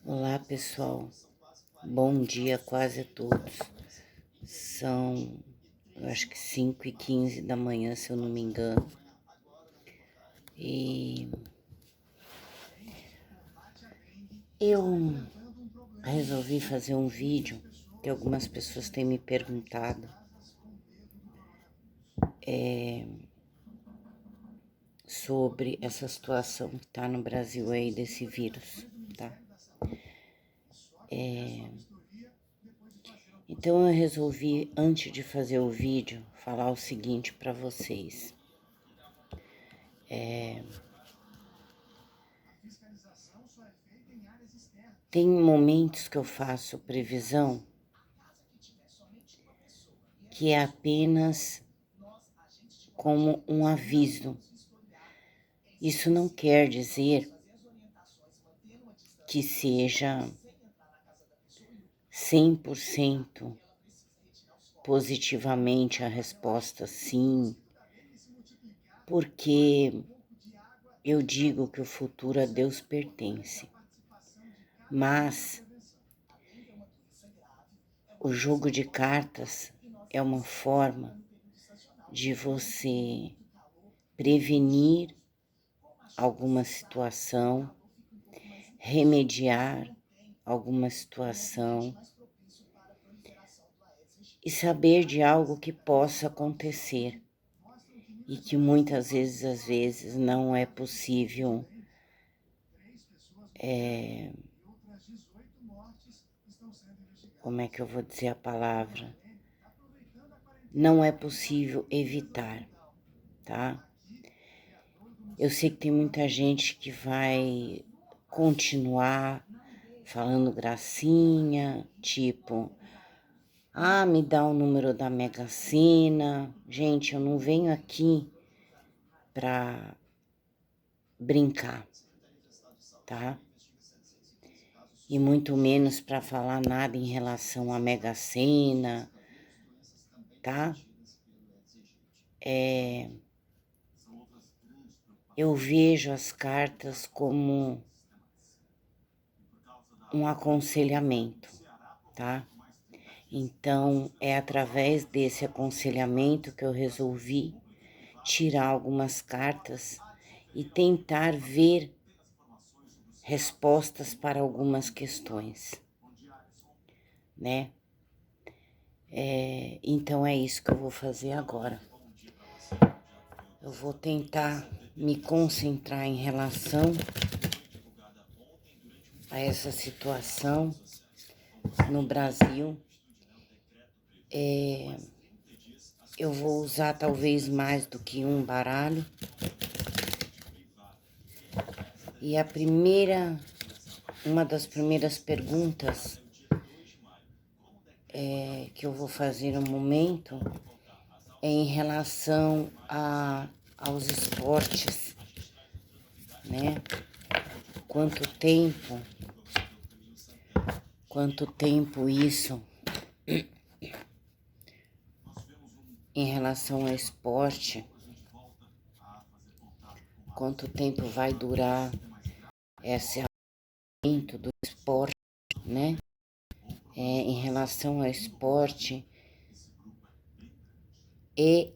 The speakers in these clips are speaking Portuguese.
Olá pessoal, bom dia quase a todos. São, eu acho que 5h15 da manhã, se eu não me engano. E eu resolvi fazer um vídeo que algumas pessoas têm me perguntado sobre essa situação que tá no Brasil aí desse vírus, tá? Então eu resolvi, antes de fazer o vídeo, falar o seguinte para vocês. Tem momentos que eu faço previsão que é apenas como um aviso. Isso não quer dizer que seja 100% positivamente a resposta sim, porque eu digo que o futuro a Deus pertence, mas o jogo de cartas é uma forma de você prevenir alguma situação, remediar alguma situação e saber de algo que possa acontecer e que muitas vezes, às vezes, não é possível como é que eu vou dizer a palavra? Não é possível evitar, tá? Eu sei que tem muita gente que vai continuar falando gracinha, tipo, me dá o número da Mega Sena. Gente, eu não venho aqui pra brincar, tá? E muito menos pra falar nada em relação à Mega Sena, tá? Eu vejo as cartas como um aconselhamento, tá? Então, é através desse aconselhamento que eu resolvi tirar algumas cartas e tentar ver respostas para algumas questões, né? Então, é isso que eu vou fazer agora. Eu vou tentar me concentrar em relação a essa situação no Brasil. Eu vou usar talvez mais do que um baralho. E uma das primeiras perguntas que eu vou fazer no momento é em relação aos esportes, né? Quanto tempo isso em relação ao esporte, quanto tempo vai durar esse aumento do esporte, né? Em relação ao esporte e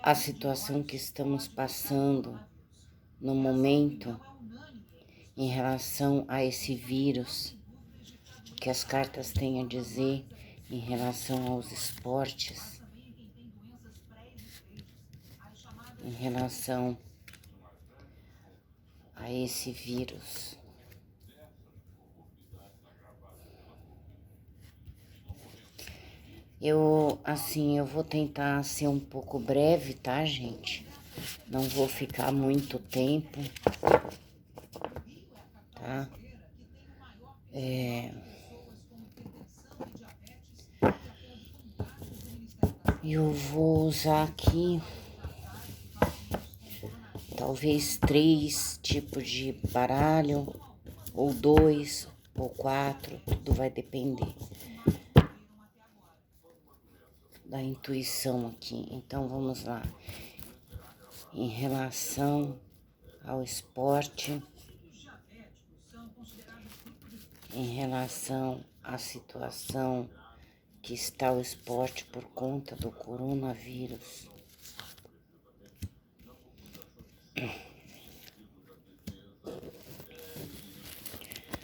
a situação que estamos passando no momento em relação a esse vírus, o que as cartas têm a dizer em relação aos esportes, em relação a esse vírus. Eu vou tentar ser um pouco breve, tá, gente? Não vou ficar muito tempo, tá? Eu vou usar aqui talvez 3 tipos de baralho, ou 2, ou 4, tudo vai depender da intuição aqui. Então vamos lá. Em relação ao esporte, em relação à situação que está o esporte por conta do coronavírus.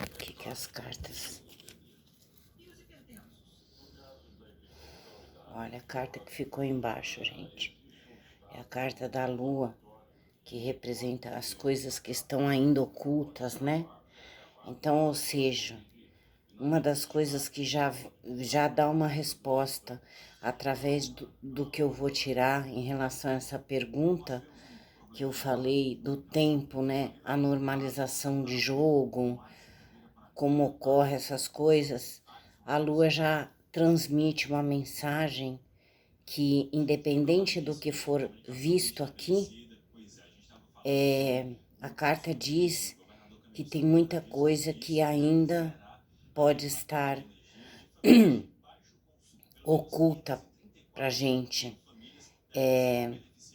O que as cartas... Olha a carta que ficou embaixo, gente. É a carta da Lua, que representa as coisas que estão ainda ocultas, né? Então, ou seja, uma das coisas que já dá uma resposta através do que eu vou tirar em relação a essa pergunta que eu falei do tempo, né? A normalização de jogo, como ocorre essas coisas, a Lua já transmite uma mensagem que, independente do que for visto aqui, a carta diz que tem muita coisa que ainda pode estar oculta pra gente.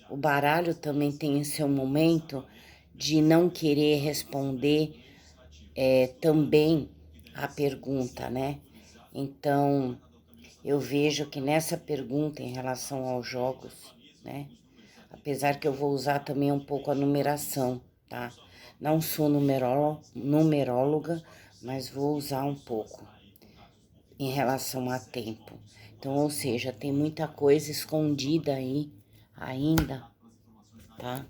O baralho também tem seu momento de não querer responder também a pergunta, né? Então, eu vejo que nessa pergunta em relação aos jogos, né? Apesar que eu vou usar também um pouco a numeração, tá? Não sou numeróloga, mas vou usar um pouco em relação a tempo. Então, ou seja, tem muita coisa escondida aí ainda, tá?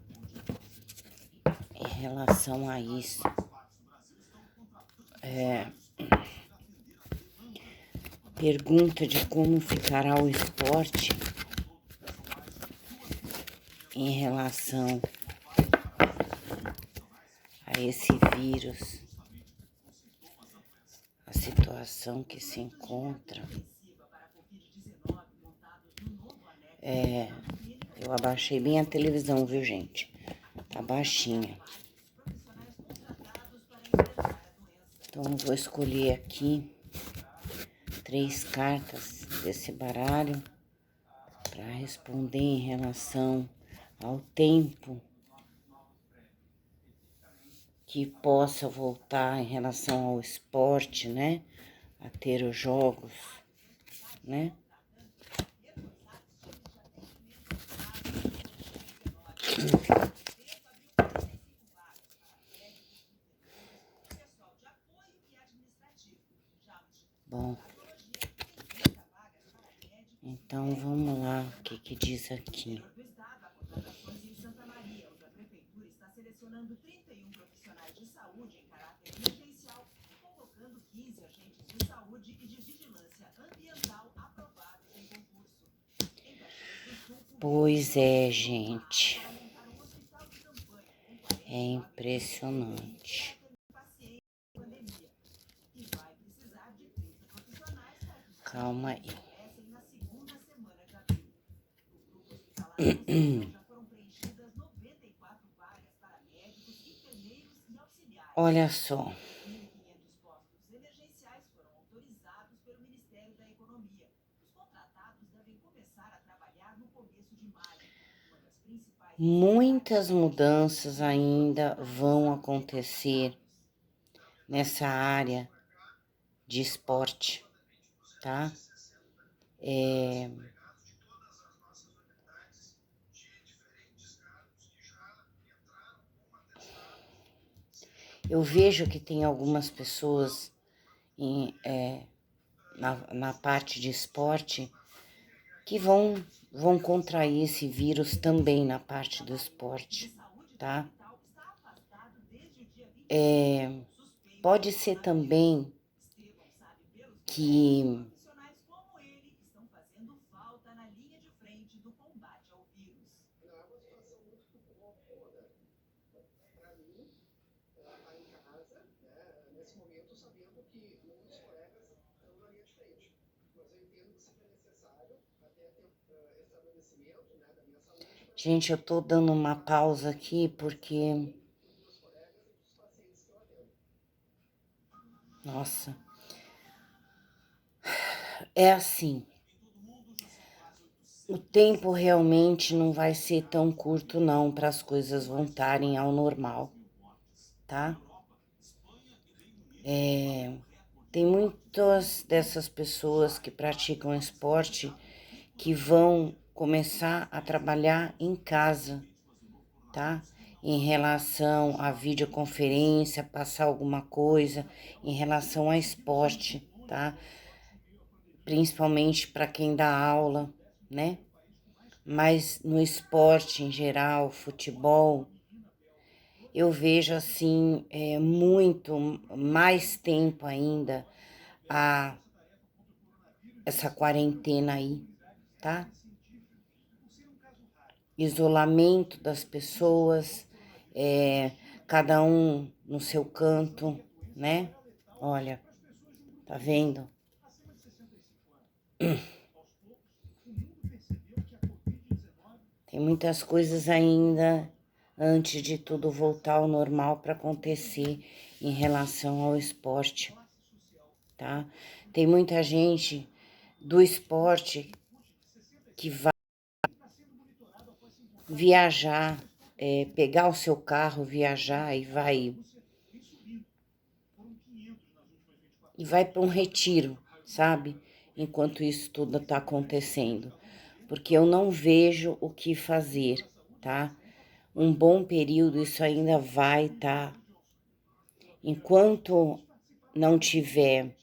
Em relação a isso. Pergunta de como ficará o esporte em relação a esse vírus, a situação que se encontra. Eu abaixei bem a televisão, viu, gente? Tá baixinha. Então, eu vou escolher aqui 3 cartas desse baralho para responder em relação ao tempo que possa voltar em relação ao esporte, né? A ter os jogos, né? Bom, então vamos lá, o que que diz aqui? Pois é, gente. É impressionante. Calma aí. Olha só. Muitas mudanças ainda vão acontecer nessa área de esporte, tá? Eu vejo que tem algumas pessoas na parte de esporte que vão contrair esse vírus também na parte do esporte, tá? Pode ser também que gente, eu tô dando uma pausa aqui porque... Nossa. É assim. O tempo realmente não vai ser tão curto não para as coisas voltarem ao normal, tá? Tem muitas dessas pessoas que praticam esporte que vão começar a trabalhar em casa, tá? Em relação à videoconferência, passar alguma coisa, em relação a esporte, tá? Principalmente para quem dá aula, né? Mas no esporte em geral, futebol, eu vejo assim muito mais tempo ainda a essa quarentena aí, tá? Isolamento das pessoas, cada um no seu canto, né? Olha, tá vendo? Tem muitas coisas ainda antes de tudo voltar ao normal para acontecer em relação ao esporte, tá? Tem muita gente do esporte que vai viajar, pegar o seu carro, viajar e vai para um retiro, sabe? Enquanto isso tudo está acontecendo, porque eu não vejo o que fazer, tá? Um bom período isso ainda vai, tá? Enquanto não tiver,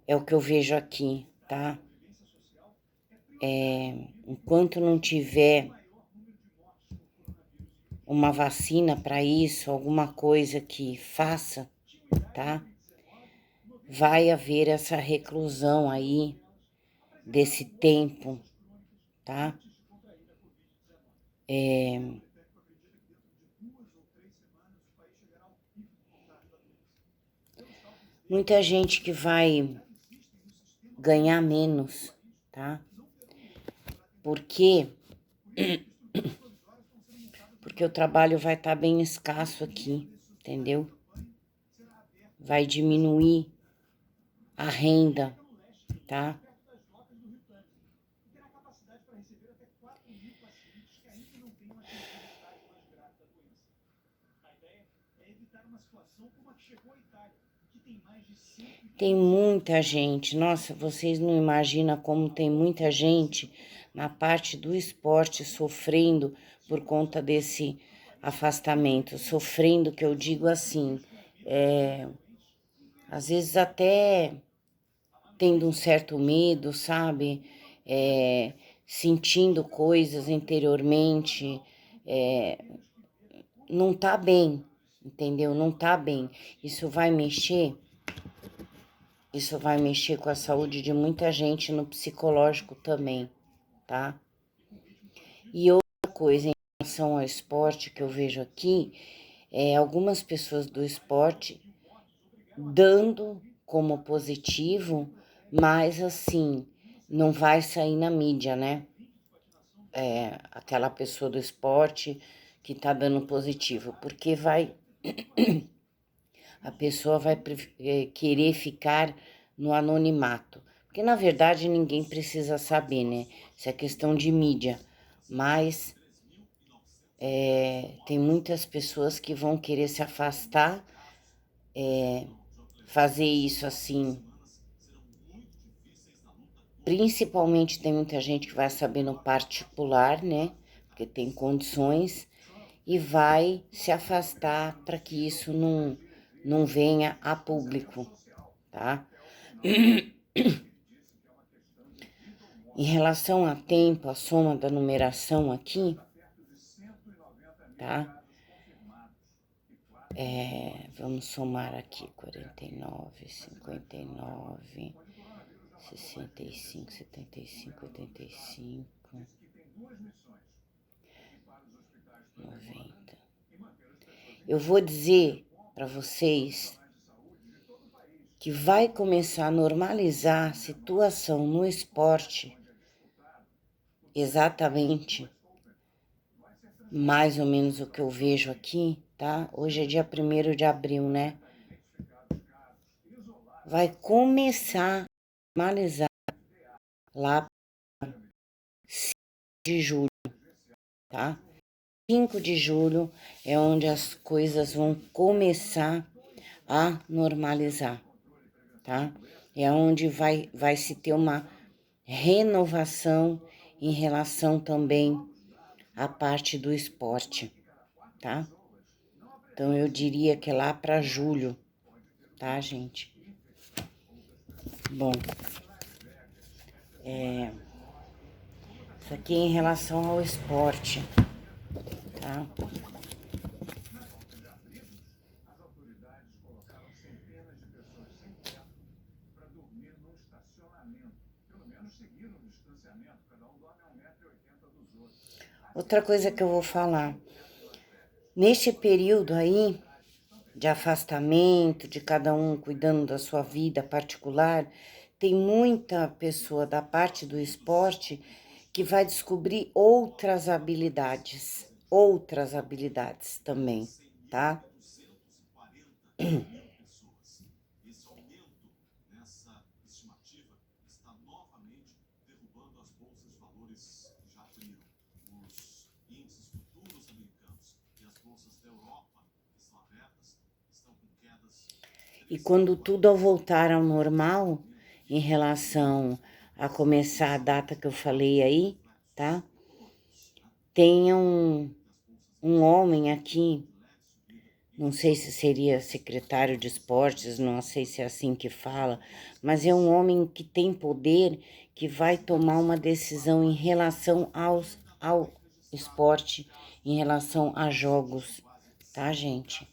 é o que eu vejo aqui, tá? Enquanto não tiver uma vacina para isso, alguma coisa que faça, tá? Vai haver essa reclusão aí desse tempo, tá? Muita gente que vai ganhar menos, tá? Por quê? Porque o trabalho vai estar bem escasso aqui, entendeu? Vai diminuir a renda, tá? Tem muita gente, nossa, vocês não imaginam como tem muita gente na parte do esporte sofrendo por conta desse afastamento, sofrendo, que eu digo assim, às vezes até tendo um certo medo, sabe? Sentindo coisas interiormente, não tá bem, entendeu? Não tá bem. Isso vai mexer com a saúde de muita gente no psicológico também, tá? E outra coisa em relação ao esporte que eu vejo aqui, algumas pessoas do esporte dando como positivo, mas assim, não vai sair na mídia, né? Aquela pessoa do esporte que tá dando positivo, porque a pessoa vai querer ficar no anonimato. Porque na verdade ninguém precisa saber, né? Isso é questão de mídia. Mas tem muitas pessoas que vão querer se afastar, fazer isso assim. Principalmente tem muita gente que vai saber no particular, né? Porque tem condições e vai se afastar para que isso não venha a público, tá? Em relação a tempo, a soma da numeração aqui, tá? Vamos somar aqui 49, 59, 65, 75, 85, 90. Eu vou dizer para vocês que vai começar a normalizar a situação no esporte exatamente mais ou menos o que eu vejo aqui, tá? Hoje é dia 1º de abril, né? Vai começar a normalizar lá 5 de julho, tá? 5 de julho é onde as coisas vão começar a normalizar, tá? É onde vai se ter uma renovação em relação também à parte do esporte, tá? Então, eu diria que é lá para julho, tá, gente? Bom, isso aqui é em relação ao esporte, tá? Outra coisa que eu vou falar, neste período aí de afastamento, de cada um cuidando da sua vida particular, tem muita pessoa da parte do esporte que vai descobrir outras habilidades também, tá? E quando tudo voltar ao normal, em relação a começar a data que eu falei aí, tá? Tenha um homem aqui, não sei se seria secretário de esportes, não sei se é assim que fala, mas é um homem que tem poder, que vai tomar uma decisão em relação ao esporte, em relação a jogos, tá, gente?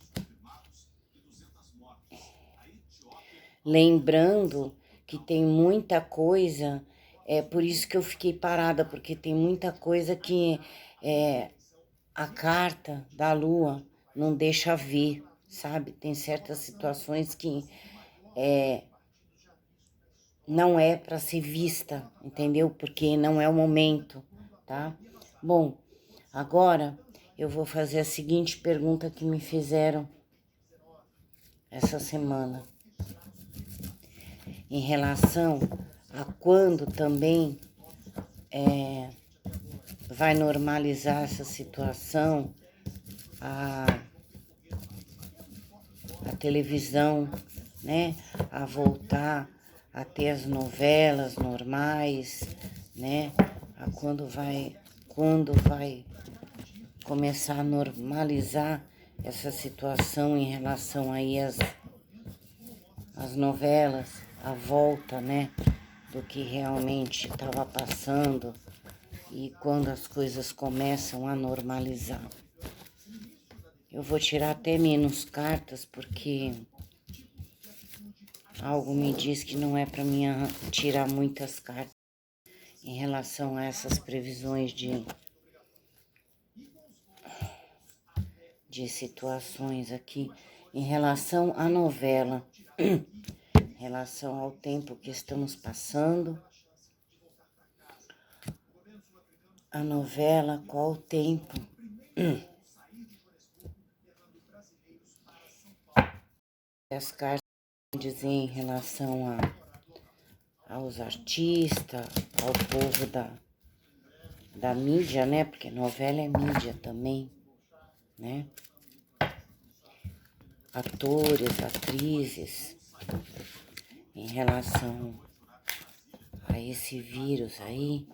Lembrando que tem muita coisa, é por isso que eu fiquei parada, porque tem muita coisa que a carta da lua não deixa ver, sabe? Tem certas situações que não é para ser vista, entendeu? Porque não é o momento, tá? Bom, agora eu vou fazer a seguinte pergunta que me fizeram essa semana, em relação a quando também vai normalizar essa situação, a, a televisão, né, a voltar a ter as novelas normais, né, a quando vai começar a normalizar essa situação em relação aí às novelas, a volta, né, do que realmente estava passando e quando as coisas começam a normalizar. Eu vou tirar até menos cartas porque algo me diz que não é para mim tirar muitas cartas em relação a essas previsões de situações aqui, em relação à novela, em relação ao tempo que estamos passando. A novela, qual o tempo? As cartas dizem em relação aos artistas, ao povo da mídia, né? Porque novela é mídia também, né? Atores, atrizes, em relação a esse vírus aí,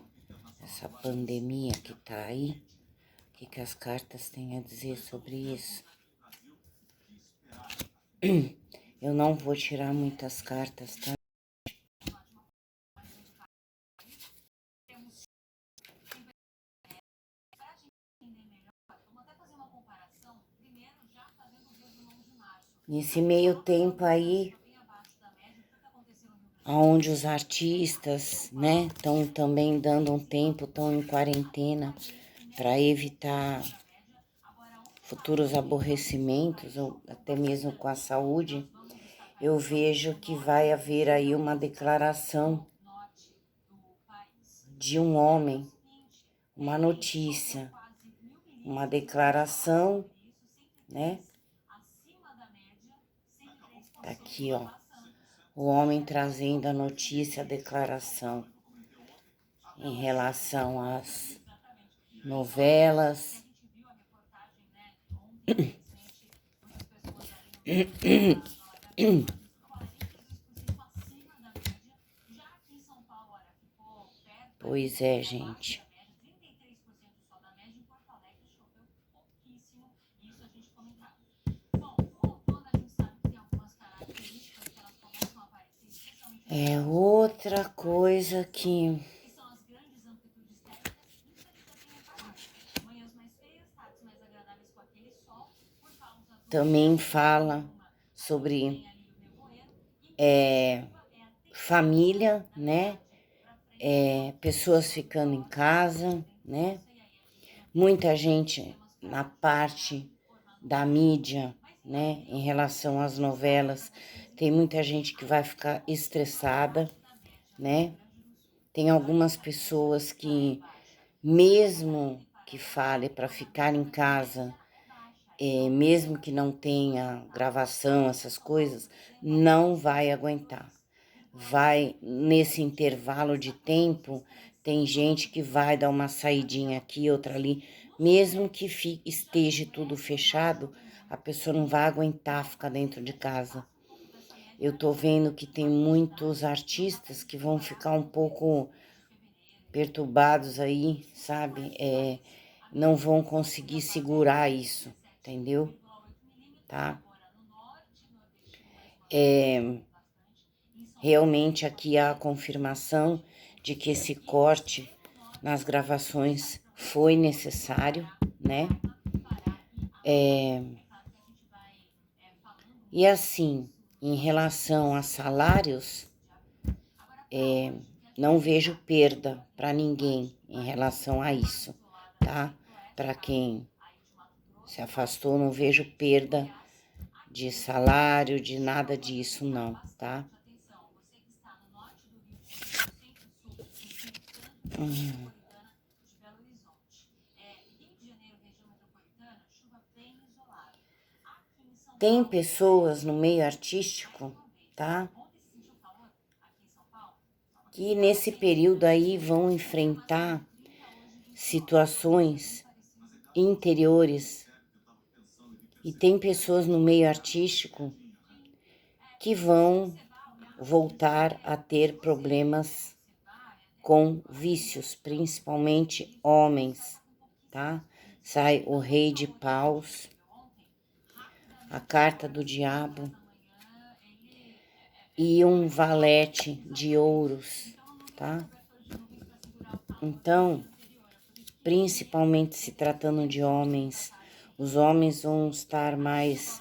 essa pandemia que tá aí, o que as cartas têm a dizer sobre isso? Eu não vou tirar muitas cartas, tá? Nesse meio tempo aí, onde os artistas, né, estão também dando um tempo, estão em quarentena para evitar futuros aborrecimentos ou até mesmo com a saúde, eu vejo que vai haver aí uma declaração de um homem, uma notícia, uma declaração, né? Tá aqui, ó, o homem trazendo a notícia, a declaração em relação às novelas, Pois é, gente. É outra coisa que também fala sobre família, né? Pessoas ficando em casa, né? Muita gente na parte da mídia, né? Em relação às novelas, tem muita gente que vai ficar estressada, né? Tem algumas pessoas que, mesmo que fale para ficar em casa, mesmo que não tenha gravação, essas coisas, não vai aguentar. Vai, nesse intervalo de tempo, tem gente que vai dar uma saidinha aqui, outra ali, mesmo que esteja tudo fechado, a pessoa não vai aguentar ficar dentro de casa. Eu tô vendo que tem muitos artistas que vão ficar um pouco perturbados aí, sabe? Não vão conseguir segurar isso, entendeu? Tá? Realmente aqui há a confirmação de que esse corte nas gravações foi necessário, né? E assim, em relação a salários, não vejo perda para ninguém em relação a isso, tá? Para quem se afastou, não vejo perda de salário, de nada disso, não, tá? Tem pessoas no meio artístico, tá? Que nesse período aí vão enfrentar situações interiores. E tem pessoas no meio artístico que vão voltar a ter problemas com vícios, principalmente homens, tá? Sai o rei de paus, a carta do diabo e um valete de ouros, tá? Então, principalmente se tratando de homens, os homens vão estar mais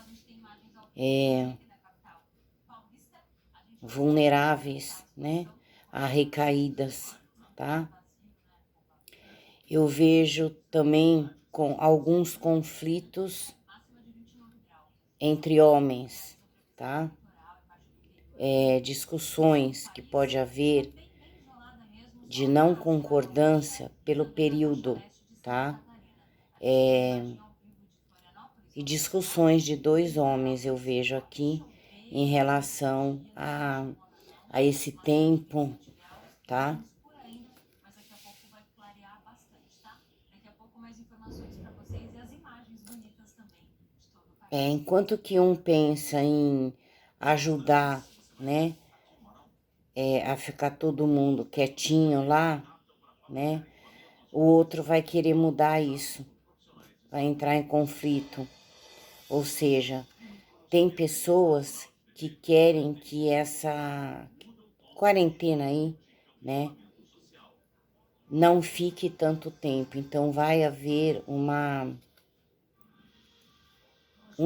vulneráveis, né, a recaídas, tá? Eu vejo também com alguns conflitos entre homens, tá? Discussões que pode haver de não concordância pelo período, tá? E discussões de dois homens eu vejo aqui em relação a esse tempo, tá? Enquanto que um pensa em ajudar, né, a ficar todo mundo quietinho lá, né, o outro vai querer mudar isso, vai entrar em conflito. Ou seja, tem pessoas que querem que essa quarentena aí, né, não fique tanto tempo. Então vai haver um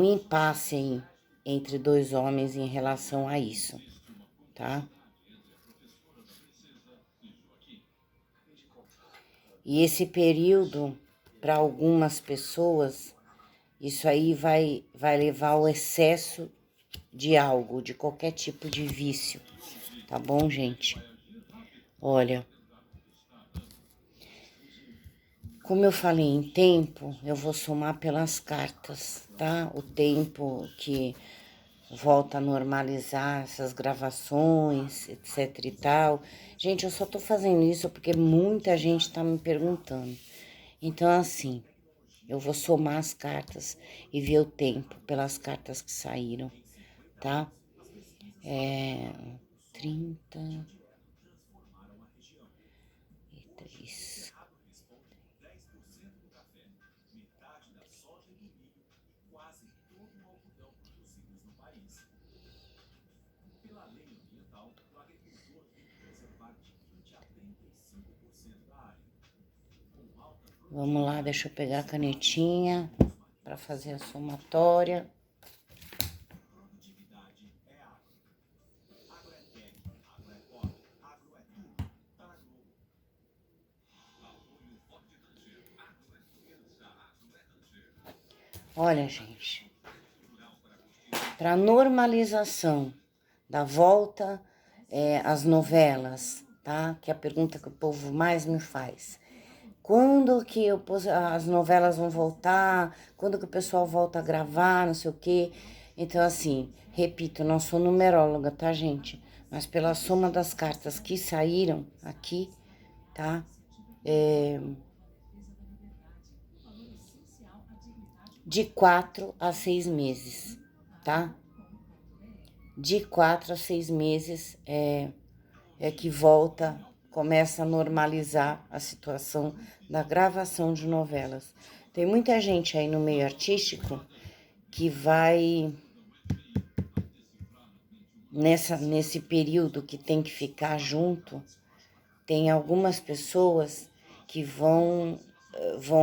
impasse aí entre dois homens em relação a isso, tá? E esse período, para algumas pessoas, isso aí vai levar ao excesso de algo, de qualquer tipo de vício, tá bom, gente? Olha, como eu falei em tempo, eu vou somar pelas cartas, tá? O tempo que volta a normalizar essas gravações, etc e tal. Gente, eu só tô fazendo isso porque muita gente tá me perguntando. Então, assim, eu vou somar as cartas e ver o tempo pelas cartas que saíram, tá? 30, Vamos lá, deixa eu pegar a canetinha para fazer a somatória. Olha, gente, para normalização da volta às novelas, tá? Que é a pergunta que o povo mais me faz. Quando que as novelas vão voltar? Quando que o pessoal volta a gravar, não sei o quê? Então, assim, repito, não sou numeróloga, tá, gente? Mas pela soma das cartas que saíram aqui, tá? De 4 a 6 meses, tá? De 4 a 6 meses é que volta, começa a normalizar a situação da gravação de novelas. Tem muita gente aí no meio artístico que vai nesse período que tem que ficar junto. Tem algumas pessoas que vão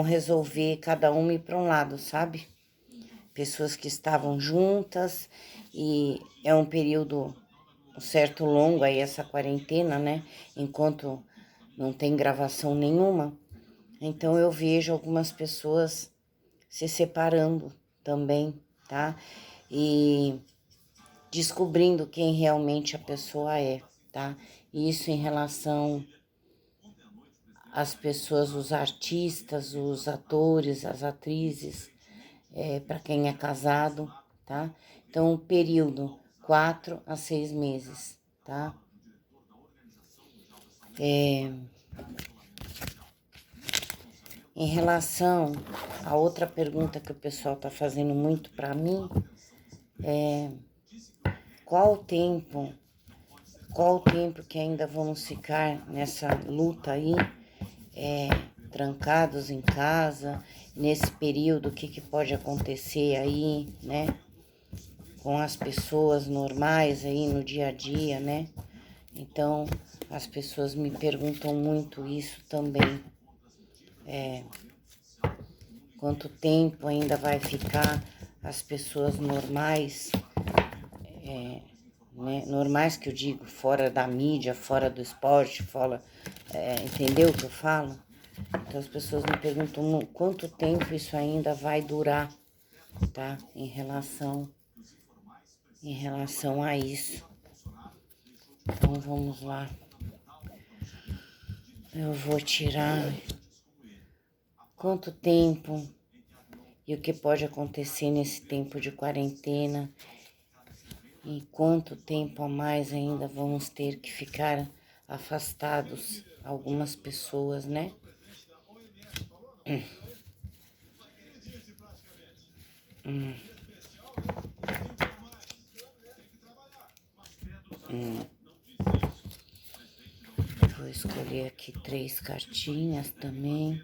resolver cada uma ir para um lado, sabe? Pessoas que estavam juntas e é um período um certo longo aí essa quarentena, né? Enquanto não tem gravação nenhuma. Então eu vejo algumas pessoas se separando também, tá? E descobrindo quem realmente a pessoa é, tá? Isso em relação às pessoas, os artistas, os atores, as atrizes, para quem é casado, tá? Então, o período 4 a 6 meses, tá? Em relação a outra pergunta que o pessoal tá fazendo muito para mim, qual o tempo que ainda vamos ficar nessa luta aí, trancados em casa, nesse período, o que que pode acontecer aí, né? Com as pessoas normais aí no dia a dia, né? Então, as pessoas me perguntam muito isso também. Quanto tempo ainda vai ficar as pessoas normais, né? Normais que eu digo, fora da mídia, fora do esporte, fora, entendeu o que eu falo? Então as pessoas me perguntam quanto tempo isso ainda vai durar, tá? Em relação a isso. Então vamos lá. Eu vou tirar quanto tempo e o que pode acontecer nesse tempo de quarentena e quanto tempo a mais ainda vamos ter que ficar afastados, algumas pessoas, né? Vou escolher aqui 3 cartinhas também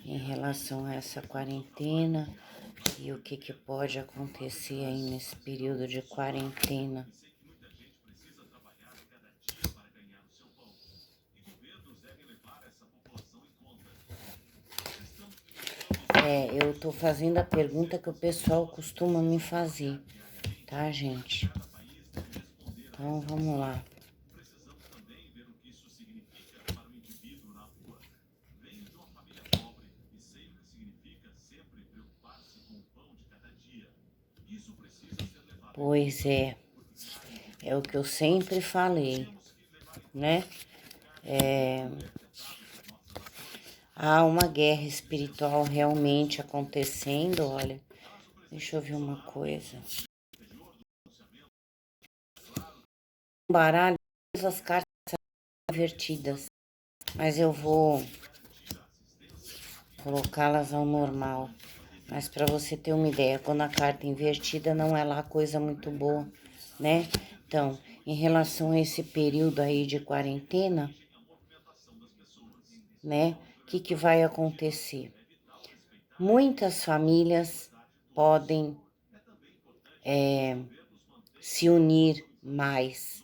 em relação a essa quarentena e o que que pode acontecer aí nesse período de quarentena. Eu tô fazendo a pergunta que o pessoal costuma me fazer, tá, gente? Então, vamos lá. Pois é o que eu sempre falei, né? Há uma guerra espiritual realmente acontecendo, olha. Deixa eu ver uma coisa. Um baralho, todas as cartas invertidas, mas eu vou colocá-las ao normal. Mas para você ter uma ideia, quando a carta é invertida não é lá coisa muito boa, né? Então, em relação a esse período aí de quarentena, né? O que que vai acontecer? Muitas famílias podem se unir mais.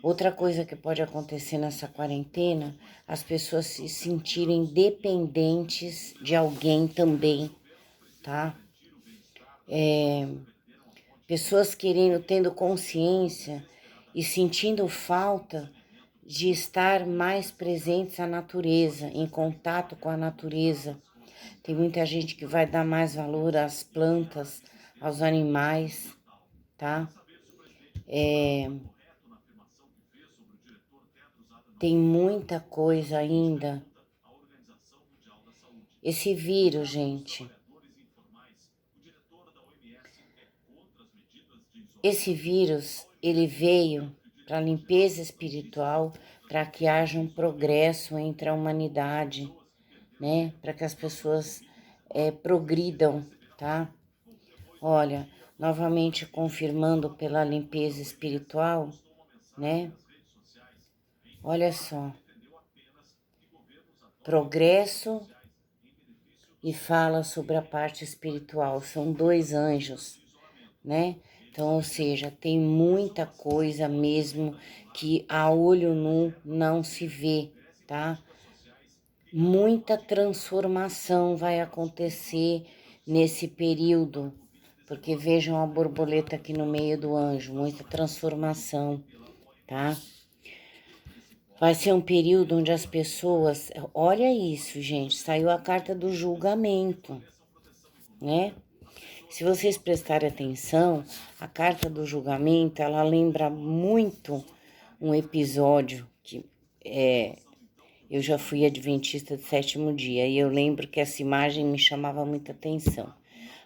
Outra coisa que pode acontecer nessa quarentena, as pessoas se sentirem dependentes de alguém também, tá? Pessoas tendo consciência e sentindo falta de estar mais presentes à natureza, em contato com a natureza. Tem muita gente que vai dar mais valor às plantas, aos animais, tá? Tem muita coisa ainda. Esse vírus, gente, ele veio para limpeza espiritual, para que haja um progresso entre a humanidade, né? Para que as pessoas progridam, tá? Olha, novamente confirmando pela limpeza espiritual, né? Olha só, progresso e fala sobre a parte espiritual, são dois anjos, né? Então, ou seja, tem muita coisa mesmo que a olho nu não se vê, tá? Muita transformação vai acontecer nesse período, porque vejam a borboleta aqui no meio do anjo, muita transformação, tá? Vai ser um período onde as pessoas, olha isso, gente, saiu a carta do julgamento, né? Se vocês prestarem atenção, a carta do julgamento, ela lembra muito um episódio que eu já fui adventista do sétimo dia e eu lembro que essa imagem me chamava muita atenção.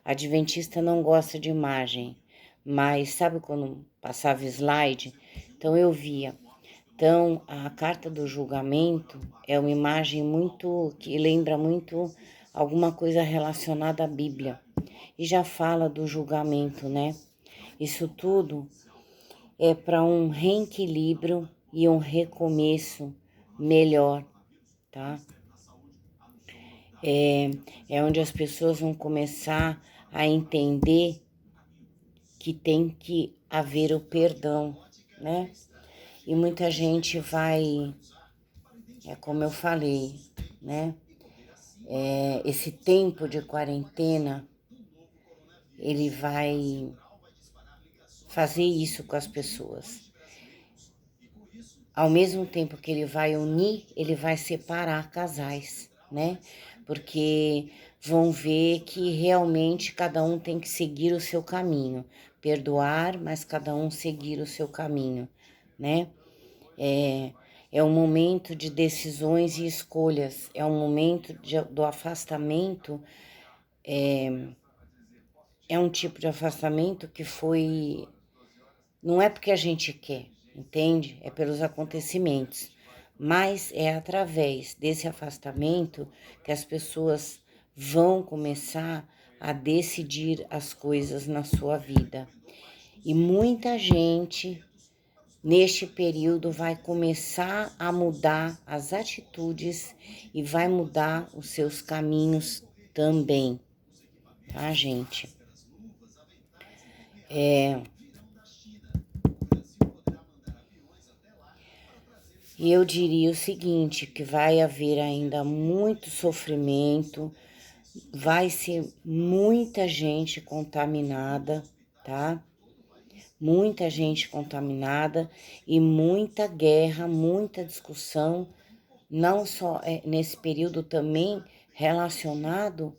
A adventista não gosta de imagem, mas sabe quando passava slide? Então eu via. Então, a carta do julgamento é uma imagem muito que lembra muito alguma coisa relacionada à Bíblia. E já fala do julgamento, né? Isso tudo é para um reequilíbrio e um recomeço melhor, tá? É onde as pessoas vão começar a entender que tem que haver o perdão, né? E muita gente vai, como eu falei, né? Esse tempo de quarentena, ele vai fazer isso com as pessoas. Ao mesmo tempo que ele vai unir, ele vai separar casais, né? Porque vão ver que realmente cada um tem que seguir o seu caminho. Perdoar, mas cada um seguir o seu caminho, né? É um momento de decisões e escolhas, é um momento do afastamento, é um tipo de afastamento que foi... Não é porque a gente quer, entende? É pelos acontecimentos. Mas é através desse afastamento que as pessoas vão começar a decidir as coisas na sua vida. E muita gente, neste período, vai começar a mudar as atitudes e vai mudar os seus caminhos também, tá, gente? E eu diria o seguinte, que vai haver ainda muito sofrimento, vai ser muita gente contaminada, tá? Muita gente contaminada e muita guerra, muita discussão, não só nesse período também relacionado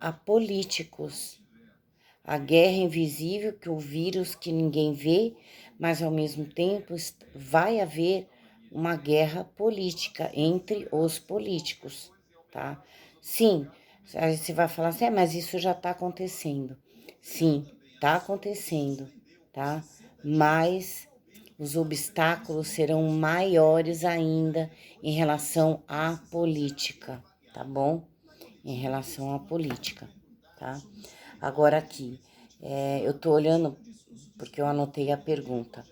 a políticos. A guerra invisível, que o vírus que ninguém vê, mas ao mesmo tempo vai haver uma guerra política entre os políticos, tá? Sim, aí você vai falar assim, mas isso já tá acontecendo. Sim, tá acontecendo, tá? Mas os obstáculos serão maiores ainda em relação à política, tá bom? Em relação à política, tá? Agora aqui, eu tô olhando porque eu anotei a pergunta.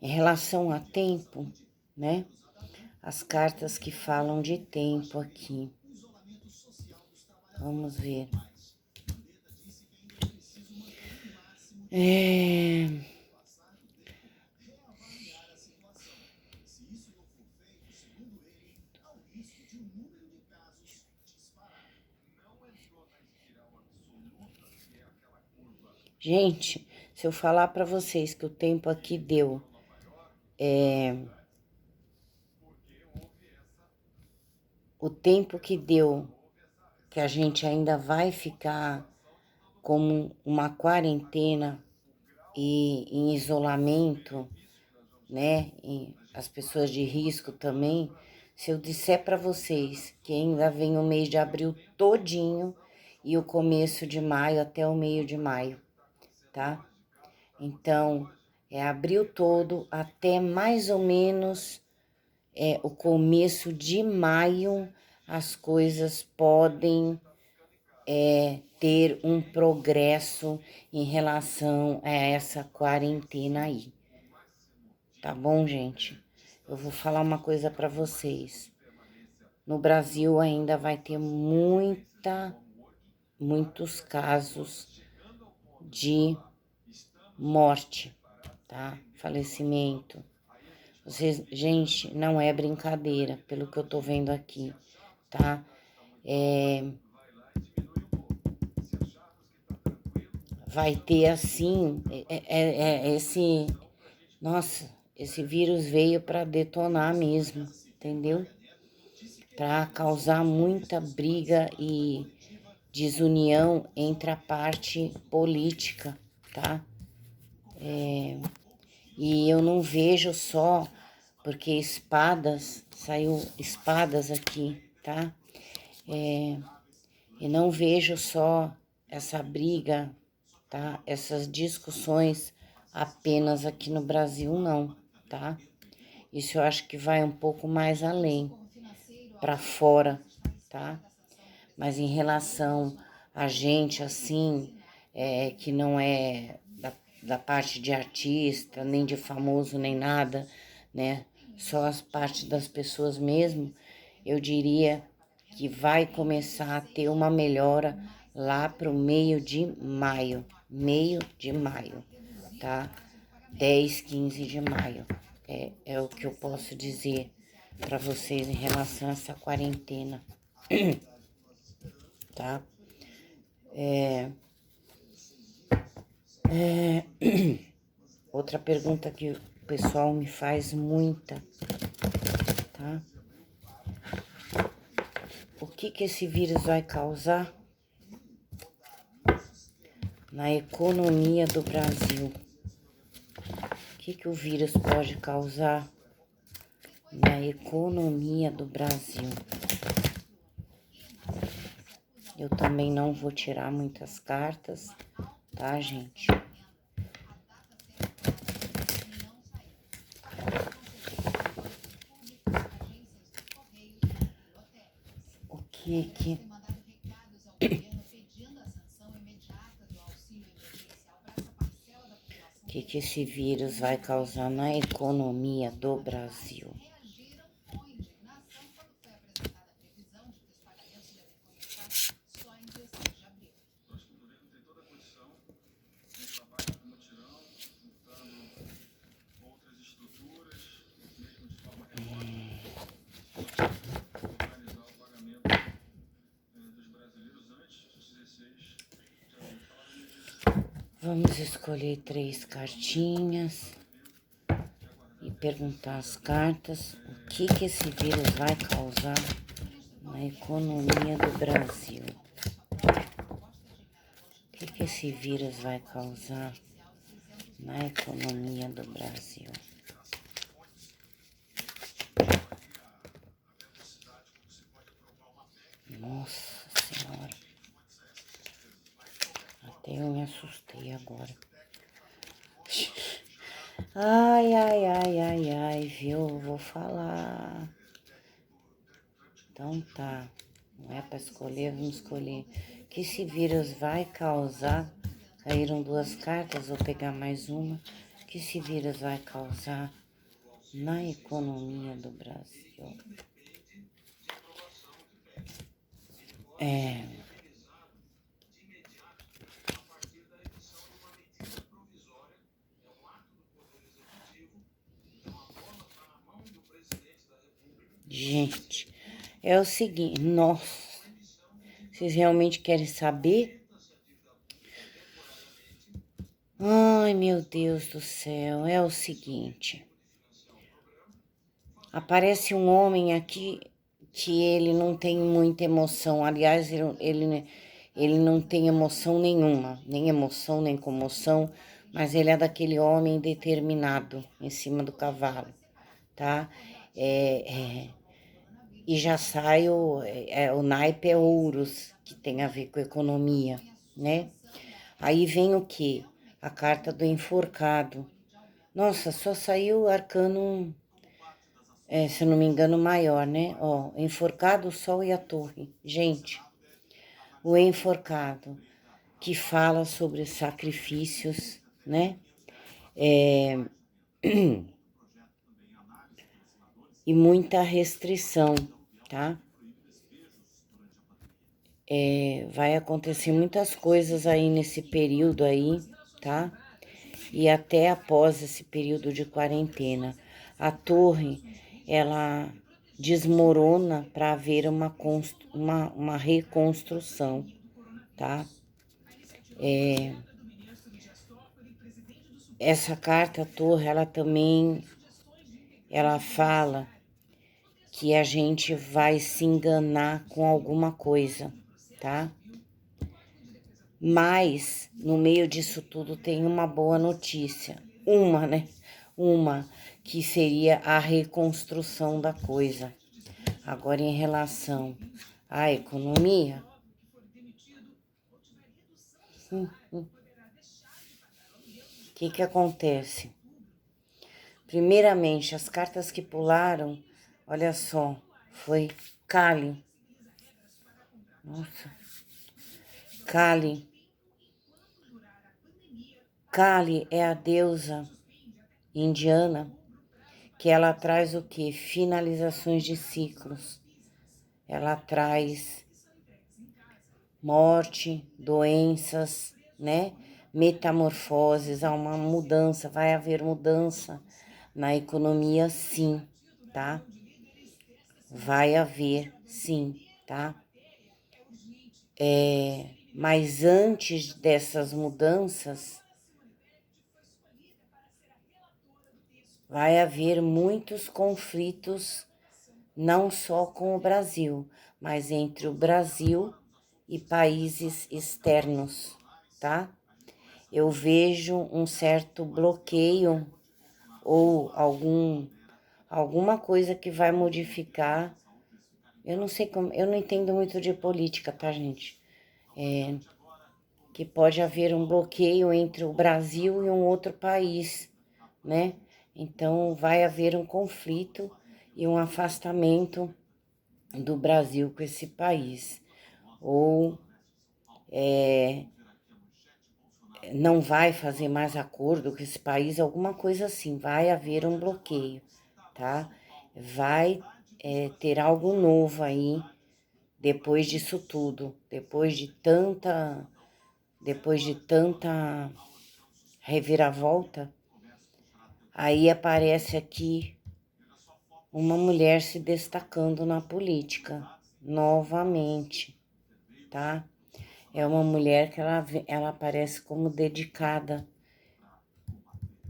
Em relação a tempo, né? As cartas que falam de tempo aqui. Vamos ver. Gente, se eu falar para vocês que o tempo aqui deu o tempo que deu, que a gente ainda vai ficar como uma quarentena e em isolamento, né? E as pessoas de risco também. Se eu disser para vocês que ainda vem o mês de abril todinho e o começo de maio até o meio de maio, tá? Então, é abril todo até mais ou menos o começo de maio, as coisas podem ter um progresso em relação a essa quarentena aí. Tá bom, gente? Eu vou falar uma coisa para vocês. No Brasil ainda vai ter muitos casos de morte, tá? Falecimento. Vocês, gente, não é brincadeira, pelo que eu tô vendo aqui, tá? Vai ter assim, nossa, esse vírus veio para detonar mesmo, entendeu? Para causar muita briga e desunião entre a parte política, tá? E eu não vejo só, porque saiu espadas aqui, tá? E não vejo só essa briga, tá? Essas discussões apenas aqui no Brasil, não, tá? Isso eu acho que vai um pouco mais além, para fora, tá? Mas em relação a gente, assim, que não é da parte de artista, nem de famoso, nem nada, né? Só as partes das pessoas mesmo, eu diria que vai começar a ter uma melhora lá pro meio de maio, tá? 10, 15 de maio, é o que eu posso dizer para vocês em relação a essa quarentena, tá? Outra pergunta que o pessoal me faz muita, tá? O que esse vírus vai causar na economia do Brasil? O que o vírus pode causar na economia do Brasil? Eu também não vou tirar muitas cartas, tá, gente? O que esse vírus vai causar na economia do Brasil? Vamos escolher 3 cartinhas e perguntar às cartas o que esse vírus vai causar na economia do Brasil. O que esse vírus vai causar na economia do Brasil? Nossa Senhora, até eu me assustei agora. Ai, viu? Vou falar. Então tá, não é para escolher, vamos escolher. O que esse vírus vai causar? Caíram 2 cartas, vou pegar mais uma. O que esse vírus vai causar na economia do Brasil? Gente, é o seguinte, nossa, vocês realmente querem saber? Ai, meu Deus do céu, é o seguinte. Aparece um homem aqui que ele não tem muita emoção. Aliás, ele não tem emoção nenhuma, nem emoção, nem comoção, mas ele é daquele homem determinado em cima do cavalo, tá? E já sai o naipe é ouros, que tem a ver com economia, né? Aí vem o quê? A carta do enforcado. Nossa, só saiu arcano, se eu não me engano, maior, né? Ó, enforcado, o sol e a torre. Gente, o enforcado, que fala sobre sacrifícios, né? E muita restrição, tá? Vai acontecer muitas coisas aí nesse período aí, tá? E até após esse período de quarentena. A torre, ela desmorona para haver uma reconstrução, tá? Essa carta, a torre, ela também, ela fala que a gente vai se enganar com alguma coisa, tá? Mas, no meio disso tudo, tem uma boa notícia. Uma, né? Uma, que seria a reconstrução da coisa. Agora, em relação à economia, o que acontece? Primeiramente, as cartas que pularam, olha só, foi Kali. Nossa, Kali. Kali é a deusa indiana que ela traz o quê? Finalizações de ciclos. Ela traz morte, doenças, né? Metamorfoses, há uma mudança, vai haver mudança na economia, sim, tá? Vai haver, sim, tá? Mas antes dessas mudanças, vai haver muitos conflitos, não só com o Brasil, mas entre o Brasil e países externos, tá? Eu vejo um certo bloqueio ou alguma coisa que vai modificar. Eu não sei como, eu não entendo muito de política, tá, gente? Que pode haver um bloqueio entre o Brasil e um outro país, né? Então vai haver um conflito e um afastamento do Brasil com esse país. Ou não vai fazer mais acordo com esse país, alguma coisa assim, vai haver um bloqueio, tá? Vai ter algo novo aí depois disso tudo, depois de tanta reviravolta, aí aparece aqui uma mulher se destacando na política, novamente, tá? É uma mulher que ela aparece como dedicada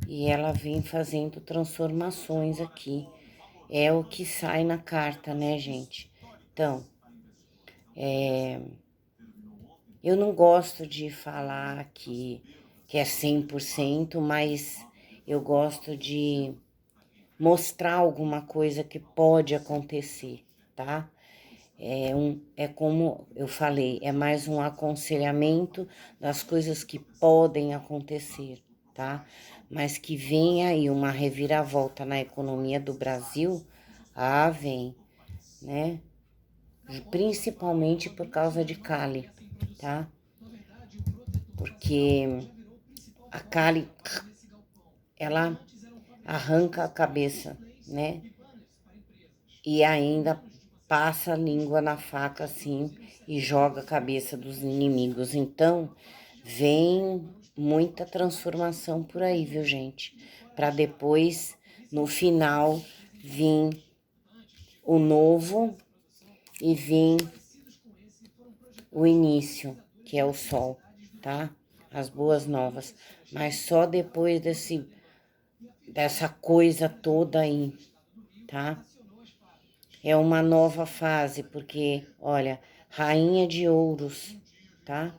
e ela vem fazendo transformações aqui. É o que sai na carta, né, gente? Então, eu não gosto de falar que é 100%, mas eu gosto de mostrar alguma coisa que pode acontecer, tá? É como eu falei, é mais um aconselhamento das coisas que podem acontecer, tá? Mas que venha aí uma reviravolta na economia do Brasil, vem, né? Principalmente por causa de Kali, tá? Porque a Kali, ela arranca a cabeça, né? E ainda passa a língua na faca assim e joga a cabeça dos inimigos. Então, vem muita transformação por aí, viu, gente? Para depois, no final, vir o novo e vir o início, que é o sol, tá? As boas novas. mas só depois dessa coisa toda aí, tá? É uma nova fase, porque, olha, Rainha de Ouros, tá?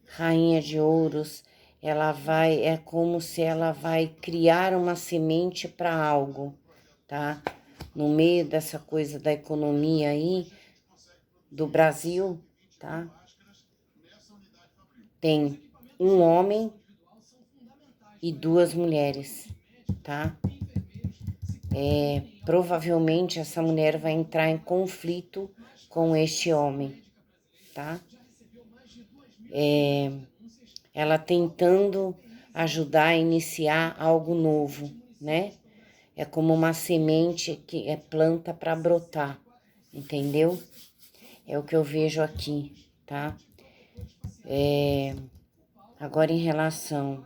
Rainha de Ouros, ela vai, é como se ela vai criar uma semente para algo, tá? No meio dessa coisa da economia aí do Brasil, tá? Tem um homem e duas mulheres, tá? Provavelmente essa mulher vai entrar em conflito com este homem, tá? Ela tentando ajudar a iniciar algo novo, né? É como uma semente que é planta para brotar, entendeu? É o que eu vejo aqui, tá? Agora em relação